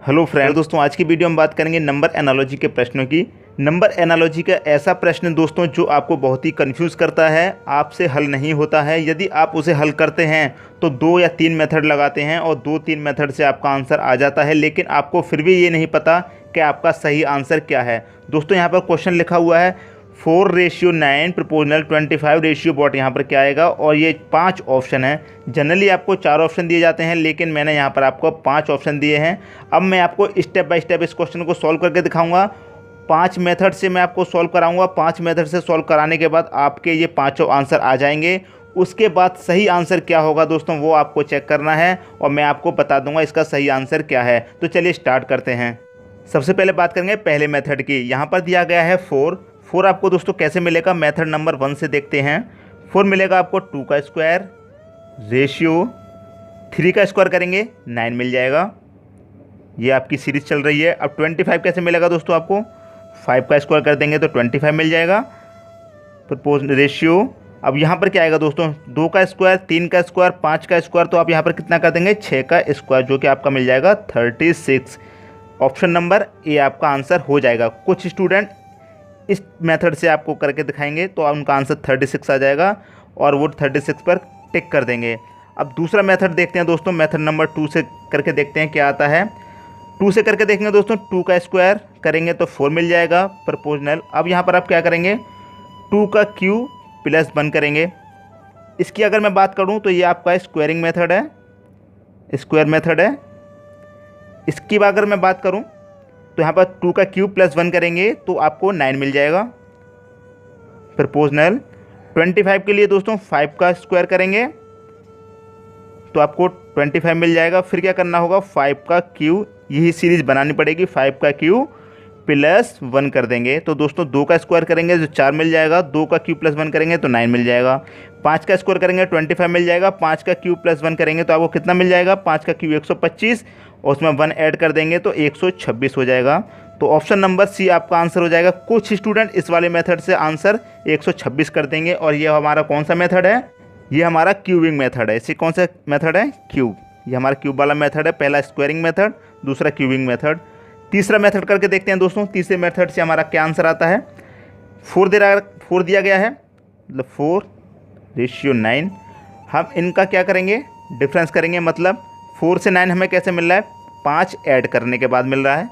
Hello friend दोस्तों, आज की वीडियो में बात करेंगे नंबर एनालॉजी के प्रश्नों की। नंबर एनालॉजी का ऐसा प्रश्न दोस्तों जो आपको बहुत ही कंफ्यूज करता है, आपसे हल नहीं होता है। यदि आप उसे हल करते हैं तो 2 या 3 मेथड लगाते हैं और 2-3 मेथड से आपका आंसर आ जाता है, लेकिन आपको फिर भी ये नहीं पता कि आपका सही आंसर क्या है। दोस्तों यहाँ पर क्वेश्चन लिखा हुआ है 4:9 प्रोपोर्शनल 25 रेशियो बॉट, यहाँ पर क्या आएगा। और ये 5 ऑप्शन है। जनरली आपको 4 ऑप्शन दिए जाते हैं, लेकिन मैंने यहाँ पर आपको 5 ऑप्शन दिए हैं। अब मैं आपको स्टेप बाय स्टेप इस क्वेश्चन को सॉल्व करके दिखाऊंगा। 5 मेथड से मैं आपको सॉल्व कराऊंगा। 5 मेथड से सॉल्व कराने के बाद आपके ये 5 आंसर आ जाएंगे। उसके बाद सही आंसर क्या होगा दोस्तों वो आपको चेक करना है और मैं आपको बता दूंगा इसका सही आंसर क्या है। तो चलिए स्टार्ट करते हैं। सबसे पहले बात करेंगे पहले मेथड की। यहाँ पर दिया गया है 4 आपको दोस्तों कैसे मिलेगा, मेथड नंबर 1 से देखते हैं। 4 मिलेगा आपको 2 का स्क्वायर रेशियो 3 का स्क्वायर करेंगे 9 मिल जाएगा। ये आपकी सीरीज चल रही है। अब 25 कैसे मिलेगा दोस्तों, आपको 5 का स्क्वायर कर देंगे तो 25 मिल जाएगा। प्रपोज रेशियो अब यहाँ पर क्या आएगा दोस्तों, 2 का स्क्वायर 3 का स्क्वायर 5 का स्क्वायर, तो आप यहाँ पर कितना कर देंगे 6 का स्क्वायर, जो कि आपका मिल जाएगा 36। ऑप्शन नंबर ए आपका आंसर हो जाएगा। कुछ स्टूडेंट इस मेथड से आपको करके दिखाएंगे तो उनका आंसर 36 आ जाएगा और वो 36 पर टिक कर देंगे। अब दूसरा मेथड देखते हैं दोस्तों, मेथड नंबर 2 से करके देखते हैं क्या आता है। 2 से करके देखेंगे दोस्तों, 2 का स्क्वायर करेंगे तो 4 मिल जाएगा प्रोपोर्शनल। अब यहाँ पर आप क्या करेंगे 2 का क्यूब प्लस 1 करेंगे। इसकी अगर मैं बात करूँ तो ये आपका स्क्वायरिंग मेथड है, स्क्वायर मेथड है। इसकी अगर मैं बात करूँ तो यहाँ पर 2 का क्यूब प्लस 1 करेंगे तो आपको 9 मिल जाएगा प्रोपोर्शनल। 25 के लिए दोस्तों 5 का स्क्वायर करेंगे तो आपको 25 मिल जाएगा। फिर क्या करना होगा 5 का क्यूब, यही सीरीज बनानी पड़ेगी, 5 का क्यूब प्लस 1 कर देंगे तो दोस्तों 2 का स्क्वायर करेंगे तो 4 मिल जाएगा। 2 का क्यूब प्लस 1 करेंगे तो 9 मिल जाएगा। 5 का स्क्वायर करेंगे 25 मिल जाएगा। 5 का क्यूब प्लस 1 करेंगे तो आपको कितना मिल जाएगा, 5 का क्यूब 125 और उसमें 1 ऐड कर देंगे तो 126 हो जाएगा। तो ऑप्शन नंबर सी आपका आंसर हो जाएगा। कुछ स्टूडेंट इस वाले मेथड से आंसर 126 कर देंगे और ये हमारा कौन सा मेथड है, ये हमारा क्यूबिंग मेथड है। इसी कौन सा मेथड है, क्यूब। ये हमारा क्यूब वाला मेथड है। पहला स्क्वायरिंग मेथड, दूसरा क्यूबिंग मेथड। तीसरा मेथड करके देखते हैं दोस्तों। तीसरे मेथड से हमारा क्या आंसर आता है। 4 दिया गया है, मतलब 4:9। हम इनका क्या करेंगे, डिफरेंस करेंगे। मतलब 4 से 9 हमें कैसे मिल रहा है, 5 ऐड करने के बाद मिल रहा है।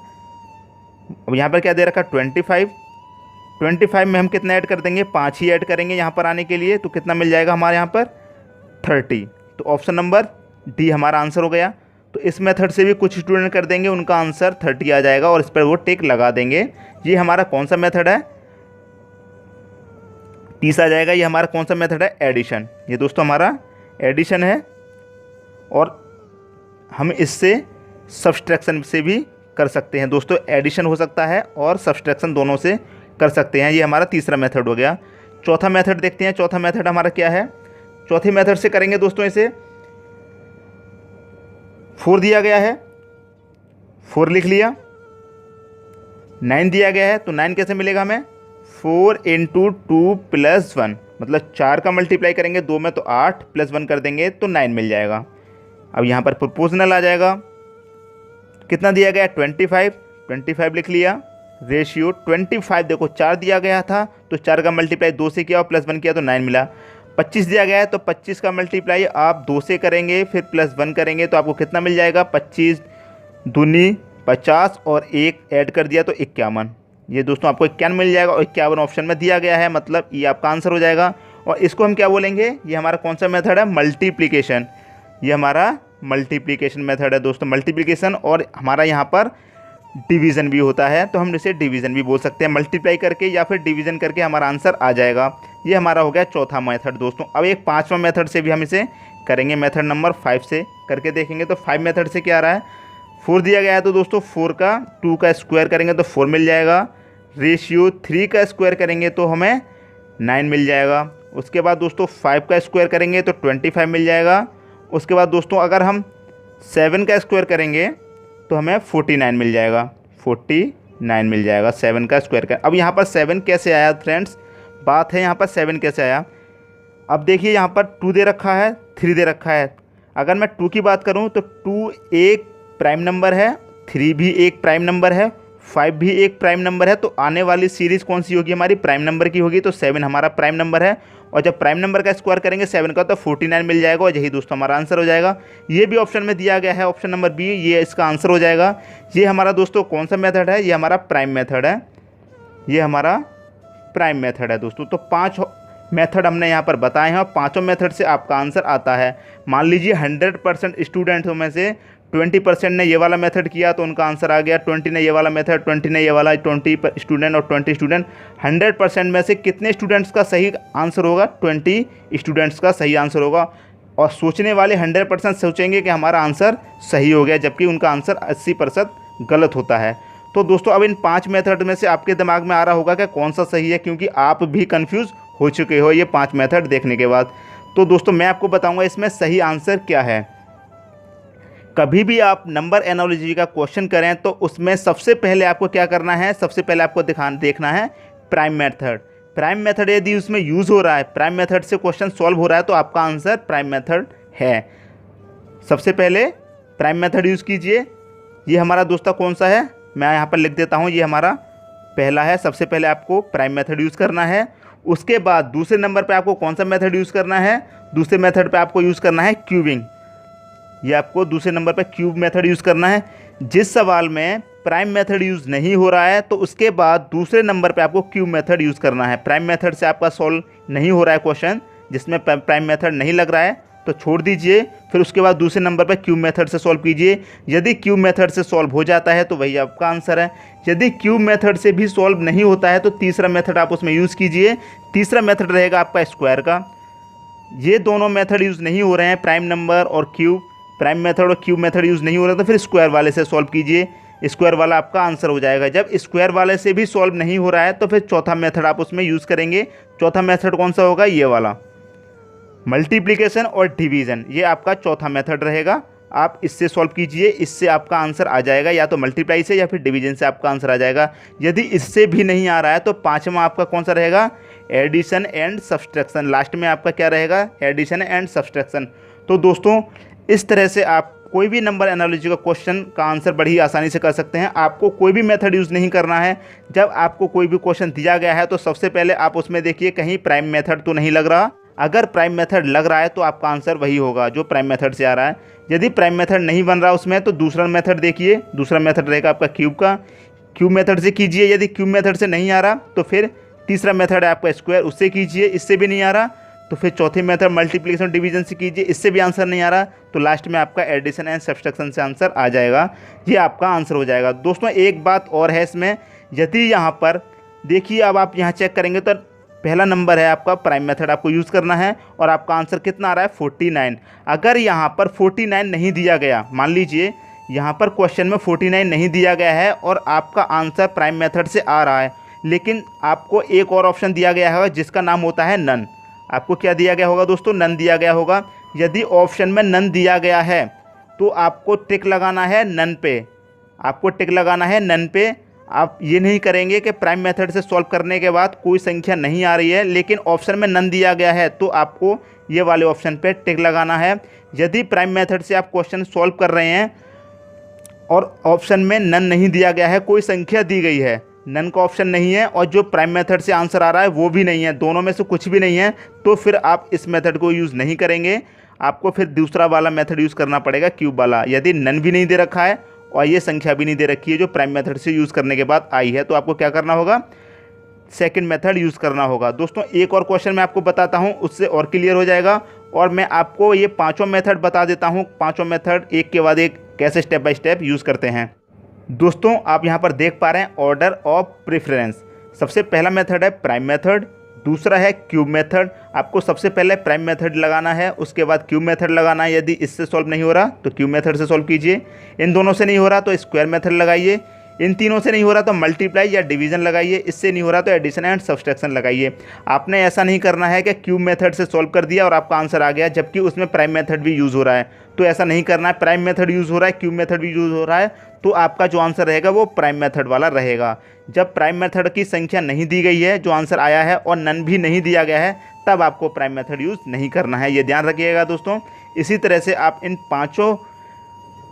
अब यहाँ पर क्या दे रखा है 25 में हम कितना ऐड कर देंगे, 5 ही ऐड करेंगे यहाँ पर आने के लिए, तो कितना मिल जाएगा हमारे यहाँ पर 30। तो ऑप्शन नंबर डी हमारा आंसर हो गया। तो इस मेथड से भी कुछ स्टूडेंट कर देंगे, उनका आंसर 30 आ जाएगा और इस पर वो टिक लगा देंगे। ये हमारा कौन सा मेथड है, 30 आ जाएगा। ये हमारा कौन सा मेथड है, एडिशन। ये दोस्तों हमारा एडिशन है और हम इससे सब्सट्रैक्शन से भी कर सकते हैं दोस्तों। एडिशन हो सकता है और सब्सट्रैक्शन दोनों से कर सकते हैं। ये हमारा तीसरा मेथड हो गया। चौथा मेथड देखते हैं। चौथा मेथड हमारा क्या है, चौथे मेथड से करेंगे दोस्तों। इसे 4 दिया गया है, 4 लिख लिया। 9 दिया गया है तो 9 कैसे मिलेगा हमें, 4 × 2 + 1, मतलब 4 का मल्टीप्लाई करेंगे 2 में तो 8 + 1 कर देंगे तो 9 मिल जाएगा। अब यहाँ पर प्रोपोर्शनल आ जाएगा। कितना दिया गया 25 लिख लिया। रेशियो 25 देखो 4 दिया गया था तो 4 का मल्टीप्लाई 2 से किया और +1 किया तो 9 मिला। 25 दिया गया है तो 25 का मल्टीप्लाई आप 2 से करेंगे फिर +1 करेंगे तो आपको कितना मिल जाएगा, 25 दूनी 50 और 1 ऐड कर दिया तो 51। ये दोस्तों आपको 51 मिल जाएगा और 51 ऑप्शन में दिया गया है, मतलब ये आपका आंसर हो जाएगा। और इसको हम क्या बोलेंगे, ये हमारा कौन सा मेथड है, मल्टीप्लिकेशन। ये हमारा मल्टीप्लिकेशन मेथड है दोस्तों, मल्टीप्लिकेशन। और हमारा यहाँ पर डिवीज़न भी होता है तो हम इसे डिवीज़न भी बोल सकते हैं। मल्टीप्लाई करके या फिर डिवीज़न करके हमारा आंसर आ जाएगा। ये हमारा हो गया चौथा मेथड दोस्तों। अब एक 5वां मेथड से भी हम इसे करेंगे, मेथड नंबर 5 से करके देखेंगे। तो 5 मेथड से क्या आ रहा है, 4 दिया गया है तो दोस्तों 4 का 2 का स्क्वायर करेंगे तो 4 मिल जाएगा। रेशियो 3 का स्क्वायर करेंगे तो हमें 9 मिल जाएगा। उसके बाद दोस्तों 5 का स्क्वायर करेंगे तो 25 मिल जाएगा। उसके बाद दोस्तों अगर हम 7 का स्क्वायर करेंगे तो हमें 49 मिल जाएगा, 49 मिल जाएगा 7 का स्क्वायर कर। अब यहाँ पर 7 कैसे आया फ्रेंड्स, बात है यहाँ पर 7 कैसे आया। अब देखिए यहाँ पर 2 दे रखा है, 3 दे रखा है। अगर मैं 2 की बात करूँ तो 2 एक प्राइम नंबर है 3 भी एक प्राइम नंबर है, 5 भी एक प्राइम नंबर है। तो आने वाली सीरीज़ कौन सी होगी हमारी, प्राइम नंबर की होगी। तो 7 हमारा प्राइम नंबर है, और जब प्राइम नंबर का स्क्वायर करेंगे 7 का तो 49 मिल जाएगा, और यही दोस्तों हमारा आंसर हो जाएगा। ये भी ऑप्शन में दिया गया है, ऑप्शन नंबर बी, ये इसका आंसर हो जाएगा। ये हमारा दोस्तों कौन सा मेथड है, ये हमारा प्राइम मेथड है, ये हमारा प्राइम मेथड है दोस्तों। तो 5 मेथड हमने यहाँ पर बताए हैं, और पाँचों मेथड से आपका आंसर आता है। मान लीजिए 100% स्टूडेंट्स में से 20% ने ये वाला मेथड किया तो उनका आंसर आ गया, 20 ने ये वाला मेथड, 20 ने ये वाला, 20 स्टूडेंट और 20 स्टूडेंट। 100% में से कितने स्टूडेंट्स का सही आंसर होगा, 20 स्टूडेंट्स का सही आंसर होगा। और सोचने वाले 100% सोचेंगे कि हमारा आंसर सही हो गया, जबकि उनका आंसर 80% गलत होता है। तो दोस्तों अब इन 5 मेथड में से आपके दिमाग में आ रहा होगा कि कौन सा सही है, क्योंकि आप भी कंफ्यूज हो चुके हो ये 5 मेथड देखने के बाद। तो दोस्तों मैं आपको बताऊंगा इसमें सही आंसर क्या है। कभी भी आप नंबर एनालॉजी का क्वेश्चन करें तो उसमें सबसे पहले आपको क्या करना है, सबसे पहले आपको देखना है प्राइम मेथड। प्राइम मेथड यदि उसमें यूज़ हो रहा है, प्राइम मेथड से क्वेश्चन सॉल्व हो रहा है, तो आपका आंसर प्राइम मेथड है। सबसे पहले प्राइम मेथड यूज़ कीजिए। ये हमारा दोस्तों कौन सा है, मैं यहाँ पर लिख देता हूँ, ये हमारा पहला है। सबसे पहले आपको प्राइम मेथड यूज़ करना है। उसके बाद दूसरे नंबर पे आपको कौन सा मेथड यूज़ करना है, दूसरे मेथड पे आपको यूज़ करना है क्यूबिंग। ये आपको दूसरे नंबर पे क्यूब मेथड यूज़ करना है। जिस सवाल में प्राइम मेथड यूज़ नहीं हो रहा है तो उसके बाद दूसरे नंबर पे आपको क्यूब मेथड यूज़ करना है। प्राइम मेथड से आपका सॉल्व नहीं हो रहा है क्वेश्चन, जिसमें प्राइम मेथड नहीं लग रहा है, तो छोड़ दीजिए। फिर उसके बाद दूसरे नंबर पर क्यूब मेथड से सॉल्व कीजिए। यदि क्यूब मेथड से सॉल्व हो जाता है तो वही आपका आंसर है। यदि क्यूब मेथड से भी सॉल्व नहीं होता है तो तीसरा मेथड आप उसमें यूज़ कीजिए। तीसरा मेथड रहेगा आपका स्क्वायर का। ये दोनों मेथड यूज़ नहीं हो रहे हैं, प्राइम नंबर और क्यूब, प्राइम मेथड और क्यूब मेथड यूज़ नहीं हो रहा, तो फिर स्क्वायर वाले से सॉल्व कीजिए। स्क्वायर वाला आपका आंसर हो जाएगा। जब स्क्वायर वाले से भी सॉल्व नहीं हो रहा है तो फिर चौथा मेथड आप उसमें यूज़ करेंगे। चौथा मेथड कौन सा होगा, ये वाला, मल्टीप्लिकेशन और डिवीज़न। ये आपका चौथा मेथड रहेगा। आप इससे सॉल्व कीजिए, इससे आपका आंसर आ जाएगा, या तो मल्टीप्लाई से या फिर डिवीजन से आपका आंसर आ जाएगा। यदि इससे भी नहीं आ रहा है तो पांचवा आपका कौन सा रहेगा, एडिशन एंड सब्सट्रैक्शन। लास्ट में आपका क्या रहेगा, एडिशन एंड सब्सट्रैक्शन। तो दोस्तों इस तरह से आप कोई भी नंबर एनालॉजी का क्वेश्चन का आंसर बड़ी आसानी से कर सकते हैं। आपको कोई भी मेथड यूज़ नहीं करना है। जब आपको कोई भी क्वेश्चन दिया गया है तो सबसे पहले आप उसमें देखिए कहीं प्राइम मेथड तो नहीं लग रहा। अगर प्राइम मेथड लग रहा है तो आपका आंसर वही होगा जो प्राइम मेथड से आ रहा है। यदि प्राइम मेथड नहीं बन रहा उसमें तो दूसरा मेथड देखिए, दूसरा मेथड रहेगा आपका क्यूब का। क्यूब मेथड से कीजिए। यदि क्यूब मेथड से नहीं आ रहा तो फिर तीसरा मेथड है आपका स्क्वायर, उससे कीजिए। इससे भी नहीं आ रहा तो फिर चौथी मेथड मल्टीप्लिकेशन डिवीजन से कीजिए। इससे भी आंसर नहीं आ रहा तो लास्ट में आपका एडिशन एंड सब्सट्रैक्शन से आंसर आ जाएगा। ये आपका आंसर हो जाएगा। दोस्तों एक बात और है इसमें, यदि यहाँ पर देखिए, अब आप यहाँ चेक करेंगे तो पहला नंबर है आपका प्राइम मेथड आपको यूज़ करना है और आपका आंसर कितना आ रहा है 49। अगर यहाँ पर 49 नहीं दिया गया, मान लीजिए यहाँ पर क्वेश्चन में 49 नहीं दिया गया है और आपका आंसर प्राइम मेथड से आ रहा है, लेकिन आपको एक और ऑप्शन दिया गया है जिसका नाम होता है नन। आपको क्या दिया गया होगा दोस्तों, नन दिया गया होगा। यदि ऑप्शन में नन दिया गया है तो आपको टिक लगाना है नन पे, आपको टिक लगाना है नन पे। आप ये नहीं करेंगे कि प्राइम मेथड से सॉल्व करने के बाद कोई संख्या नहीं आ रही है लेकिन ऑप्शन में नन दिया गया है तो आपको ये वाले ऑप्शन पे टिक लगाना है। यदि प्राइम मेथड से आप क्वेश्चन सॉल्व कर रहे हैं और ऑप्शन में नन नहीं दिया गया है, कोई संख्या दी गई है, नन का ऑप्शन नहीं है और जो प्राइम मेथड से आंसर आ रहा है वो भी नहीं है, दोनों में से कुछ भी नहीं है, तो फिर आप इस मेथड को यूज़ नहीं करेंगे। आपको फिर दूसरा वाला मेथड यूज़ करना पड़ेगा, क्यूब वाला। यदि नन भी नहीं दे रखा है और ये संख्या भी नहीं दे रखी है जो प्राइम मेथड से यूज़ करने के बाद आई है, तो आपको क्या करना होगा, सेकंड मेथड यूज़ करना होगा। दोस्तों एक और क्वेश्चन मैं आपको बताता हूँ, उससे और क्लियर हो जाएगा। और मैं आपको ये पांचों मेथड बता देता हूँ, पांचों मेथड एक के बाद एक कैसे स्टेप बाय स्टेप यूज़ करते हैं। दोस्तों आप यहाँ पर देख पा रहे हैं ऑर्डर ऑफ प्रेफरेंस। सबसे पहला मेथड है प्राइम मेथड, दूसरा है क्यूब मेथड। आपको सबसे पहले प्राइम मेथड लगाना है, उसके बाद क्यूब मेथड लगाना है। यदि इससे सॉल्व नहीं हो रहा तो क्यूब मेथड से सॉल्व कीजिए। इन दोनों से नहीं हो रहा तो स्क्वायर मेथड लगाइए। इन तीनों से नहीं हो रहा तो मल्टीप्लाई या डिवीजन लगाइए। इससे नहीं हो रहा तो एडिशन एंड सब्सट्रैक्शन लगाइए। आपने ऐसा नहीं करना है कि क्यूब मेथड से सॉल्व कर दिया और आपका आंसर आ गया जबकि उसमें प्राइम मेथड भी यूज़ हो रहा है, तो ऐसा नहीं करना है। प्राइम मेथड यूज़ हो रहा है, क्यूब मेथड भी यूज़ हो रहा है, तो आपका जो आंसर रहेगा वो प्राइम मेथड वाला रहेगा। जब प्राइम मेथड की संख्या नहीं दी गई है, जो आंसर आया है, और नन भी नहीं दिया गया है, तब आपको प्राइम मेथड यूज़ नहीं करना है। ये ध्यान रखिएगा दोस्तों। इसी तरह से आप इन पाँचों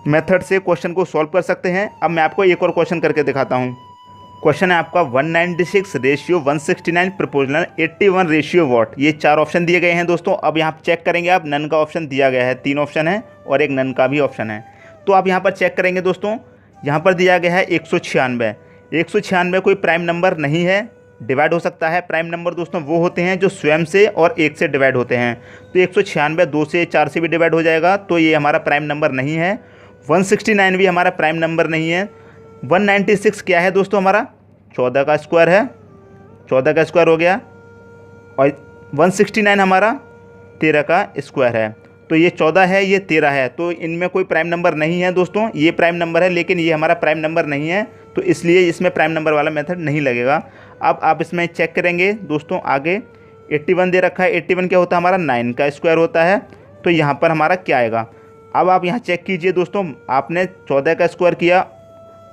मेथड से क्वेश्चन को सॉल्व कर सकते हैं। अब मैं आपको एक और क्वेश्चन करके दिखाता हूँ। क्वेश्चन है आपका 196 रेशियो 169 प्रोपोर्शनल 81 रेशियो वॉट। ये 4 ऑप्शन दिए गए हैं दोस्तों। अब यहाँ चेक करेंगे आप, नन का ऑप्शन दिया गया है, 3 ऑप्शन है और एक नन का भी ऑप्शन है। तो आप यहाँ पर चेक करेंगे दोस्तों, यहाँ पर दिया गया है 196। 196 कोई प्राइम नंबर नहीं है, डिवाइड हो सकता है। प्राइम नंबर दोस्तों वो होते हैं जो स्वयं से और 1 से डिवाइड होते हैं। तो 196 2 से 4 से भी डिवाइड हो जाएगा, तो ये हमारा प्राइम नंबर नहीं है। 169 भी हमारा प्राइम नंबर नहीं है। 196 क्या है दोस्तों, हमारा 14 का स्क्वायर है, 14 का स्क्वायर हो गया। और 169 हमारा 13 का स्क्वायर है। तो ये 14 है, ये 13 है, तो इनमें कोई प्राइम नंबर नहीं है दोस्तों। ये प्राइम नंबर है लेकिन ये हमारा प्राइम नंबर नहीं है, तो इसलिए इसमें प्राइम नंबर वाला मेथड नहीं लगेगा। अब आप इसमें चेक करेंगे दोस्तों, आगे 81 दे रखा है। 81 क्या होता है, हमारा 9 का स्क्वायर होता है। तो यहाँ पर हमारा क्या आएगा, अब आप यहाँ चेक कीजिए दोस्तों, आपने 14 का स्क्वायर किया,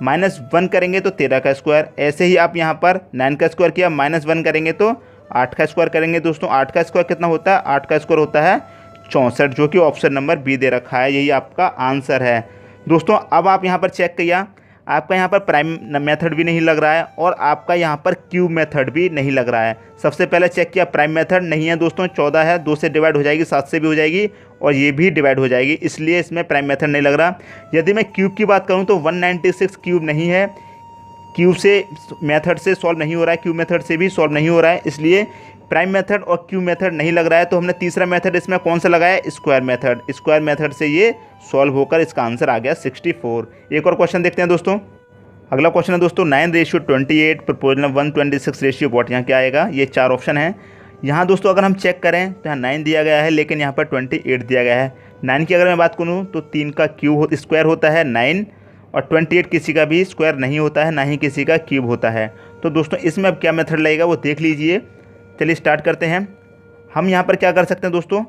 -1 करेंगे तो 13 का स्क्वायर। ऐसे ही आप यहाँ पर 9 का स्क्वायर किया, -1 करेंगे तो 8 का स्क्वायर करेंगे दोस्तों। 8 का स्क्वायर कितना होता है, 8 का स्क्वायर होता है 64, जो कि ऑप्शन नंबर बी दे रखा है। यही आपका आंसर है दोस्तों। अब आप यहाँ पर चेक किया, आपका यहाँ पर प्राइम मेथड भी नहीं लग रहा है और आपका यहाँ पर क्यूब मेथड भी नहीं लग रहा है। सबसे पहले चेक किया, प्राइम मेथड नहीं है दोस्तों, 14 है, 2 से डिवाइड हो जाएगी, 7 से भी हो जाएगी और ये भी डिवाइड हो जाएगी, इसलिए इसमें प्राइम मेथड नहीं लग रहा। यदि मैं क्यूब की बात करूँ तो 196 क्यूब नहीं है, क्यूब से मेथड से सॉल्व नहीं हो रहा है, क्यूब मेथड से भी सॉल्व नहीं हो रहा है, इसलिए प्राइम मेथड और क्यूब मेथड नहीं लग रहा है। तो हमने तीसरा मेथड इसमें कौन सा लगाया, स्क्वायर मेथड। स्क्वायर मेथड से ये सॉल्व होकर इसका आंसर आ गया 64। एक और क्वेश्चन देखते हैं दोस्तों। अगला क्वेश्चन है दोस्तों 9:28 प्रोपोर्शनल 126 रेशियो वॉट। यहाँ क्या आएगा, ये 4 ऑप्शन है। यहाँ दोस्तों अगर हम चेक करें तो यहाँ 9 दिया गया है लेकिन यहाँ पर 28 दिया गया है। 9 की अगर मैं बात करूँ तो 3 का क्यूब स्क्वायर होता है 9, और 28 किसी का भी स्क्वायर नहीं होता है, ना ही किसी का क्यूब होता है। तो दोस्तों इसमें अब क्या मेथड लगेगा वो देख लीजिए। चलिए स्टार्ट करते हैं। हम यहाँ पर क्या कर सकते हैं दोस्तों,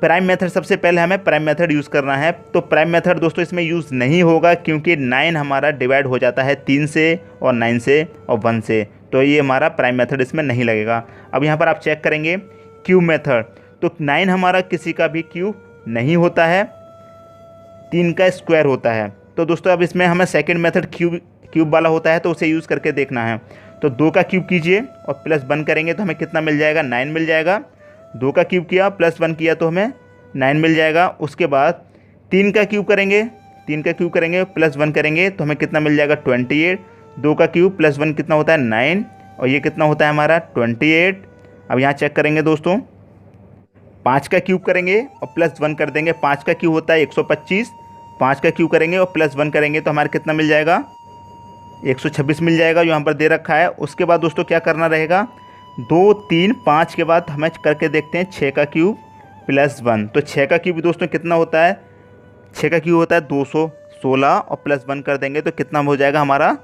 प्राइम मेथड, सबसे पहले हमें प्राइम मेथड यूज़ करना है। तो प्राइम मेथड दोस्तों इसमें यूज़ नहीं होगा क्योंकि 9 हमारा डिवाइड हो जाता है 3 से और 9 से और 1 से, तो ये हमारा प्राइम मेथड इसमें नहीं लगेगा। अब यहाँ पर आप चेक करेंगे क्यूब मेथड, तो 9 हमारा किसी का भी क्यूब नहीं होता है, 3 का स्क्वायर होता है। तो दोस्तों अब इसमें हमें सेकेंड मेथड क्यूब वाला होता है, तो उसे यूज़ करके देखना है। तो 2 का क्यूब कीजिए और +1 करेंगे तो हमें कितना मिल जाएगा, 9 मिल जाएगा। 2 का क्यूब किया +1 किया तो हमें 9 मिल जाएगा। उसके बाद 3 का क्यूब करेंगे, 3 का क्यूब करेंगे +1 करेंगे तो हमें कितना मिल जाएगा, 28। 2 का क्यूब +1 कितना होता है, 9, और ये कितना होता है हमारा 28। अब यहाँ चेक करेंगे दोस्तों, 5 का क्यूब करेंगे और +1 कर देंगे, 5 का क्यूब होता है 125। 5 का क्यूब करेंगे और +1 करेंगे तो हमारा कितना मिल जाएगा, 126 मिल जाएगा, जो यहाँ पर दे रखा है। उसके बाद दोस्तों क्या करना रहेगा, 2, 3, 5 के बाद हमें करके देखते हैं 6 का क्यूब +1। तो 6 का क्यूब दोस्तों कितना होता है, 6 का क्यूब होता है 216 और +1 कर देंगे तो कितना हो जाएगा हमारा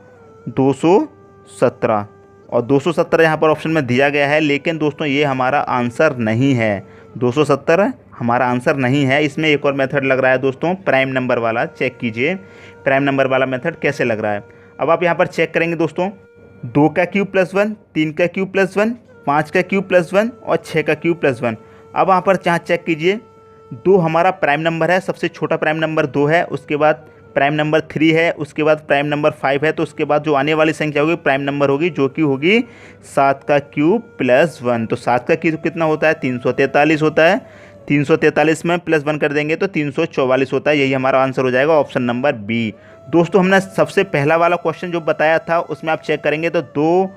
217। और 217 यहाँ पर ऑप्शन में दिया गया है, लेकिन दोस्तों ये हमारा आंसर नहीं है। 217 हमारा आंसर नहीं है। इसमें एक और मेथड लग रहा है दोस्तों, प्राइम नंबर वाला। चेक कीजिए प्राइम नंबर वाला मेथड कैसे लग रहा है। अब आप यहाँ पर चेक करेंगे दोस्तों, 2 का क्यूब +1, 3 का क्यूब +1, 5 का क्यूब +1 और 6 का क्यूब +1। अब वहाँ पर यहाँ चेक कीजिए, 2 हमारा प्राइम नंबर है, सबसे छोटा प्राइम नंबर 2 है, उसके बाद प्राइम नंबर 3 है, उसके बाद प्राइम नंबर 5 है। तो उसके बाद जो आने वाली संख्या होगी प्राइम नंबर होगी, जो कि होगी 7 का क्यूब +1। तो 7 का क्यूब कितना होता है, 343 होता है। 343 में +1 कर देंगे तो 344 होता है। यही हमारा आंसर हो जाएगा, ऑप्शन नंबर बी। दोस्तों हमने सबसे पहला वाला क्वेश्चन जो बताया था उसमें आप चेक करेंगे तो 2,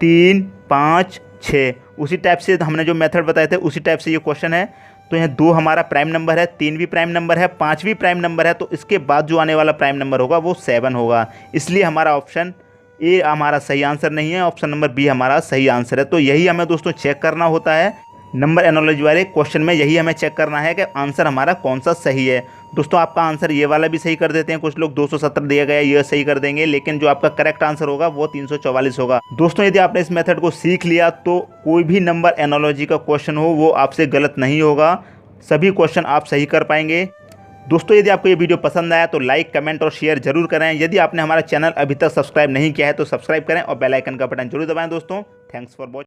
3, 5, 6 उसी टाइप से हमने जो मेथड बताए थे उसी टाइप से ये क्वेश्चन है। तो यहाँ 2 हमारा प्राइम नंबर है, 3 भी प्राइम नंबर है, 5 भी प्राइम नंबर है, तो इसके बाद जो आने वाला प्राइम नंबर होगा वो 7 होगा। इसलिए हमारा ऑप्शन ए हमारा सही आंसर नहीं है, ऑप्शन नंबर बी हमारा सही आंसर है। तो यही हमें दोस्तों चेक करना होता है नंबर एनालॉजी वाले क्वेश्चन में, यही हमें चेक करना है कि आंसर हमारा कौन सा सही है। दोस्तों आपका आंसर ये वाला भी सही कर देते हैं, कुछ लोग 217 दिया गया ये सही कर देंगे, लेकिन जो आपका करेक्ट आंसर होगा वो 344 होगा। दोस्तों यदि आपने इस मेथड को सीख लिया तो कोई भी नंबर एनालॉजी का क्वेश्चन हो वो आपसे गलत नहीं होगा, सभी क्वेश्चन आप सही कर पाएंगे। दोस्तों यदि आपको ये वीडियो पसंद आया तो लाइक, कमेंट और शेयर जरूर करें। यदि आपने हमारा चैनल अभी तक सब्सक्राइब नहीं किया है तो सब्सक्राइब करें और बेल आइकन का बटन जरूर दबाएं। दोस्तों थैंक्स फॉर वॉचिंग।